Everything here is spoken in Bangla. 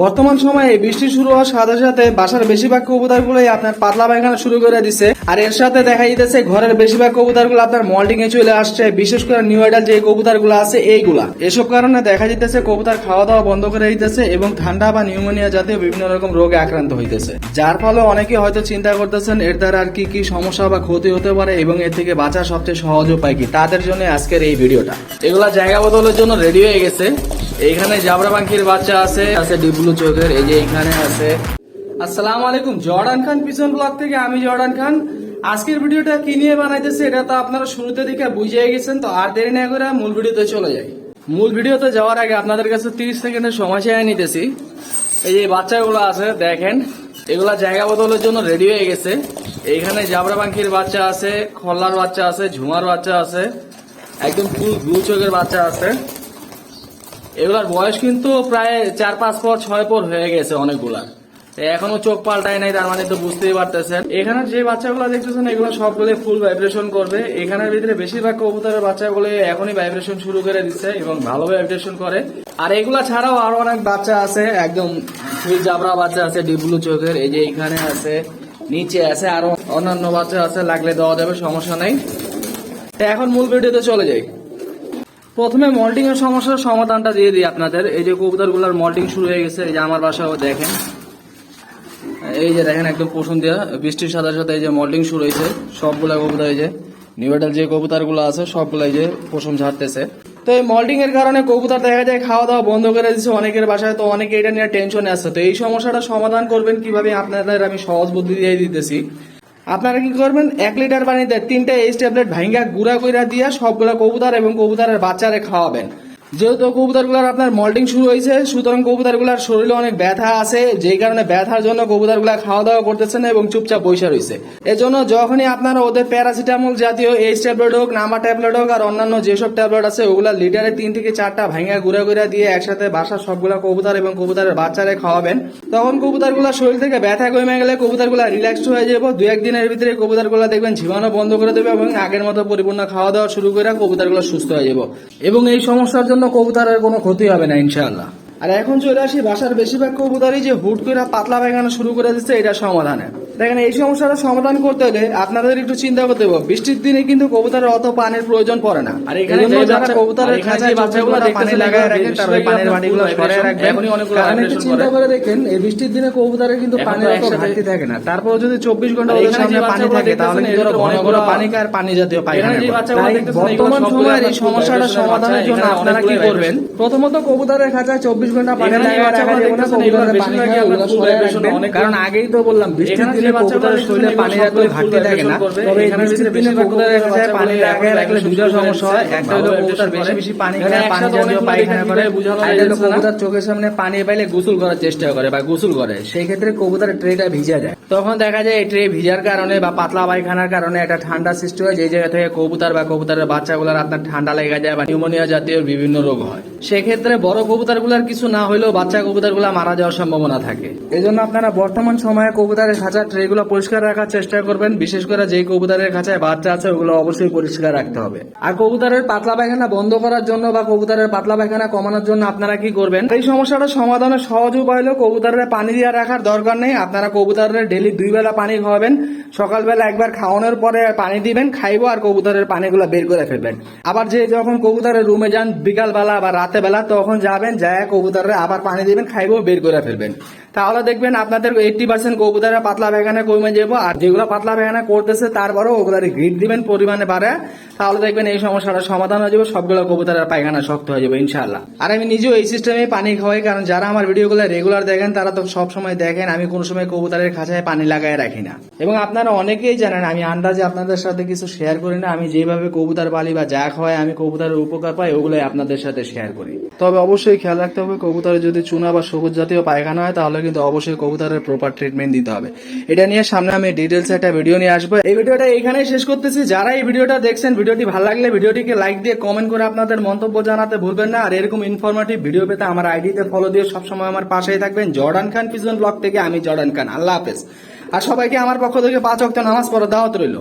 বর্তমান সময়ে বৃষ্টি শুরু হওয়ার সাথে সাথে বাসার বেশিরভাগ কবুতরগুলোই আপনার পাতলা পায়খানা শুরু করে দিচ্ছে। আর এর সাথে দেখা যাইতেছে ঘরের বেশিরভাগ কবুতরগুলো আপনার মল্টিং এ চলে আসছে, বিশেষ করে নিউ আইডাল যে কবুতরগুলো আছে এইগুলা। এসব কারণে দেখা যাইতেছে কবুতর খাওয়া দাওয়া বন্ধ করে দিতেছে এবং ঠান্ডা বা নিউমোনিয়া জাতীয় বিভিন্ন রকম রোগে আক্রান্ত হইতেছে, যার ফলে অনেকে হয়তো চিন্তা করতেছেন এর দ্বারা আর কি কি সমস্যা বা ক্ষতি হতে পারে এবং এর থেকে বাঁচার সবচেয়ে সহজ উপায় কি, তাদের জন্য আজকের এই ভিডিওটা। এগুলা জায়গা বদলের জন্য রেডি হয়ে গেছে। এইখানে জাবরা পাখির বাচ্চা আছে ডিব্লু চোখের, এই যে এখানে আছে। আসসালামু আলাইকুম, জর্ডান খান পিছন ব্লগ থেকে আমি জর্ডান খান। আজকের ভিডিওটা কি নিয়ে বানাইতেছে এটা তো আপনারা শুরুতে দেখে বুঝিয়ে গেছেন, তো আর দেরি না করে মূল ভিডিওতে চলে যাই। মূল ভিডিওতে যাওয়ার আগে আপনাদের কাছে 30 সেকেন্ডের সময় চেয়ে নিতেছি। এই যে বাচ্চাগুলো আছে দেখেন, এগুলা জায়গা বদলের জন্য রেডি হয়ে গেছে। এইখানে জাবরা পাখির বাচ্চা আছে, খল্লার বাচ্চা আছে, ঝুমার বাচ্চা আছে, একদম ফুল ব্লু চোখের বাচ্চা আছে। এগুলার বয়স কিন্তু প্রায় 4-5 পর 6 পর হয়ে গেছে অনেকগুলা, এখনো চোখ পাল্টায় নাই, তার মানে তো বুঝতেই পারতেছেন। এখানে যে বাচ্চাগুলো দেখতেছেন এগুলো সবগুলো ফুল ভাইব্রেশন করবে। এখানের ভিতরে বেশিরভাগ কবুতরের বাচ্চাগুলো এখনই ভাইব্রেশন শুরু করে দিচ্ছে এবং ভালো ভাইব্রেশন করে। আর এগুলা ছাড়াও আরো অনেক বাচ্চা আছে, একদম ফুল জাবরা বাচ্চা আছে ডিব্লু চোখের, এই যে এখানে আছে, নিচে আছে, আরো অন্যান্য বাচ্চা আছে, লাগলে দেওয়া যাবে, সমস্যা নেই। এখন মূল ভিডিওতে চলে যাই। প্রথমে মল্টিং এর সমস্যার সমাধানটা দিয়ে দিই আপনাদের। এই যে কবুতরগুলোর মল্টিং শুরু হয়ে গেছে, এই যে আমার বাসাও দেখেন, এই যে দেখেন একদম পশম দেওয়া, বৃষ্টির সাথে সাথে এই যে মল্টিং শুরু হয়েছে। সবগুলা কবুতর এই যে নিউডাল যে কবুতরগুলো আছে সবগুলাই যে পশম ঝাড়তেছে। তো এই মল্টিং এর কারণে কবুতর দেখা যায় খাওয়া দাওয়া বন্ধ করে দিচ্ছে অনেকের বাসায়, তো অনেকে এটা নিয়ে টেনশনে আছে। তো এই সমস্যাটা সমাধান করবেন কিভাবে আপনাদের আমি সহজ বুদ্ধি দিয়ে দিতেছি। আপনারা কি করবেন, 1 লিটার পানিতে 3টা এইচ ট্যাবলেট ভাঙ্গা গুঁড়া কইরা দিয়া সবগুলা কবুতর এবং কবুতরের বাচ্চারে খাওয়াবেন। যেহেতু কবুতরগুলার আপনার মল্টিং শুরু হয়েছে, সুতরাং কবুতরগুলার শরীরে অনেক ব্যথা আছে, যেই কারণে ব্যথার জন্য কবুতরগুলা খাওয়া দাওয়া করতেছে না এবং চুপচাপ বসে রয়েছে। এজন্য যখনই আপনারা ওদের প্যারাসিটামল জাতীয় এইচ ট্যাবলেট হোক, নামা ট্যাবলেট হোক, আর অন্যান্য যেসব ট্যাবলেট আছে ওগুলা লিটারে 3 থেকে 4টা ভাঙ্গা গুঁড়া করে দিয়ে একসাথে বাসার সবগুলা কবুতর এবং কবুতরের বাচ্চারে খাওয়াবেন। তখন কবুতরগুলার শরীর থেকে ব্যথা কমে গেলে কবুতরগুলা রিল্যাক্সড হয়ে যাবো। 2-1 দিনের ভিতরে কবুতরগুলা দেখবেন ঝিমানো বন্ধ করে দেবে এবং আগের মতো পরিপূর্ণ খাওয়া দাওয়া শুরু করে কবুতরগুলো সুস্থ হয়ে যাবো এবং এই সমস্যার জন্য কবুতরের কোনো ক্ষতি হবে না ইনশাআল্লাহ। আর এখন চলে আসি বাসার বেশিরভাগ কবুতরই যে হুট করে পাতলা পায়খানা শুরু করে দিচ্ছে এটা সমাধানে। দেখেন এই সমস্যাটা সমাধান করতে হলে আপনাদের একটু চিন্তা করতে হবে, বৃষ্টির দিনে কিন্তু কবুতরের অত পানির প্রয়োজন পড়ে না। আর এখানে যারা কবুতরের খাঁচায় বাচ্চাগুলো পানি লাগায় রাখেন তার ওই পানির বাটিগুলো সরিয়ে রাখবেন। কারণ একটু চিন্তা করে দেখেন এই বৃষ্টির দিনে কবুতরের কিন্তু পানির অত ঘাটতি থাকে না, তারপর যদি 24 ঘন্টা ওদের সামনে পানি থাকে তাহলে কিন্তু ঘন ঘন পানি খায় আর পানি জাতীয় পায়খানা করে। বর্তমান সময়ের এই সমস্যাটা সমাধানের জন্য আপনারা কি করবেন, প্রথমত কবুতরের খাঁচায় 24 ঘন্টা পানি লাগায় রাখা যাবে না, কবুতরের পানি খায় ওগুলো সরিয়ে রাখবেন। কারণ আগেই তো বললাম বৃষ্টির দিনে কবুতরের শরীরে পানির এত ঘাটতি থাকে না, তবে বৃষ্টির দিনে কবুতরের খাঁচায় পানি লাগায় রাখলে দুটো সমস্যা হয়। একটা হলো কবুতর বেশি বেশি পানি খায়, পানি জাতীয় পায়খানা করে, আর একটা হলো কবুতর চোখের সামনে পানি পাইলে গোসল করার চেষ্টা করে বা গোসল করে, সেই ক্ষেত্রে কবুতরের ট্রেটা ভিজে যায়। তখন দেখা যায় এই ট্রে ভিজার কারণে বা পাতলা পায়খানার কারণে একটা ঠান্ডা সৃষ্টি হয়, যে জায়গা থেকে কবুতর বা কবুতরের বাচ্চাগুলোর আপনার ঠান্ডা লেগে যায় বা নিউমোনিয়া জাতীয় বিভিন্ন রোগ হয়। সেক্ষেত্রে বড় কবুতরগুলোর কিছু না হলেও বাচ্চা কবুতরগুলো মারা যাওয়ার সম্ভাবনা থাকে। এই জন্য আপনারা বর্তমান সময়ে কবুতরের খাঁচার ট্রেগুলো পরিষ্কার রাখার চেষ্টা করবেন। বিশেষ করে যেই কবুতরের খাঁচায় বাচ্চা আছে ওগুলো অবশ্যই পরিষ্কার রাখতে হবে। আর কবুতরের পাতলা পায়খানা বন্ধ করার জন্য বা কবুতরের পাতলা পায়খানা কমানোর জন্য আপনারা কি করবেন, এই সমস্যাটা সমাধানের সহজ উপায় হলো কবুতরের পানি দিয়ে রাখার দরকার নেই। আপনারা কবুতরের ডেইলি 2 বেলা পানি খাওয়াবেন। সকালবেলা একবার খাওয়ানোর পরে পানি দিবেন, খাইবো, আর কবুতরের পানিগুলো বের করে ফেলবেন। আবার যে যখন কবুতরের রুমে যান বিকাল বেলা বা রাতে বেলা তখন যাবেন, যায় কবুতরের আবার পানি দিবেন, খাইবো, বের করে ফেলবেন। তাহলে দেখবেন আপনাদের 80% কবুতরের পাতলা পায়খানা কমে যাবো। আর যেগুলো পাতলা পায়খানা করতেছে তারপরেও ওগুলার হিট দিবেন পরিমাণে বাড়ে, তাহলে দেখবেন এই সমস্যাটা সমাধান হয়ে যাবে, সবগুলো কবুতরের পায়খানা শক্ত হয়ে যাবে ইনশাআল্লাহ। আর আমি নিজেও এই সিস্টেমে পানি খাওয়াই, কারণ যারা আমার ভিডিওগুলো রেগুলার দেখেন তারা তো সব সময় দেখেন আমি কোন সময় কবুতরের খাঁচায় পানি লাগায় রাখি না। এবং আপনারা অনেকেই জানেন আমি আন্দাজে আপনাদের সাথে কিছু শেয়ার করি না, আমি যেভাবে কবুতর পালি বা যা খাওয়াই আমি কবুতরের উপকার পাই ওগুলোই আপনাদের সাথে শেয়ার করি। তবে অবশ্যই খেয়াল রাখতে হবে কবুতরের যদি চুনা বা সবুজ জাতীয় পায়খানা হয় তাহলে কিন্তু অবশ্যই কবুতরের প্রপার ট্রিটমেন্ট দিতে হবে। এটা নিয়ে সামনে আমি ডিটেলস একটা ভিডিও নিয়ে আসবো। এই ভিডিওটা এখানেই শেষ করতেছি। যারা এই ভিডিওটা দেখছেন ভিডিওটি ভালো লাগলে ভিডিওটিকে লাইক দিয়ে কমেন্ট করে আপনাদের মন্তব্য জানাতে ভুলবেন না। আর এরকম ইনফরমেটিভ ভিডিও পেতে আমার আইডিতে ফলো দিয়ে সবসময় আমার পাশেই থাকবেন। জর্ডান খান পিজন ব্লগ থেকে আমি জর্ডান খান। আল্লাহ হাফেজ। আর সবাইকে আমার পক্ষ থেকে 5 ওয়াক্ত নামাজ পড়ার দাওয়াত রইল।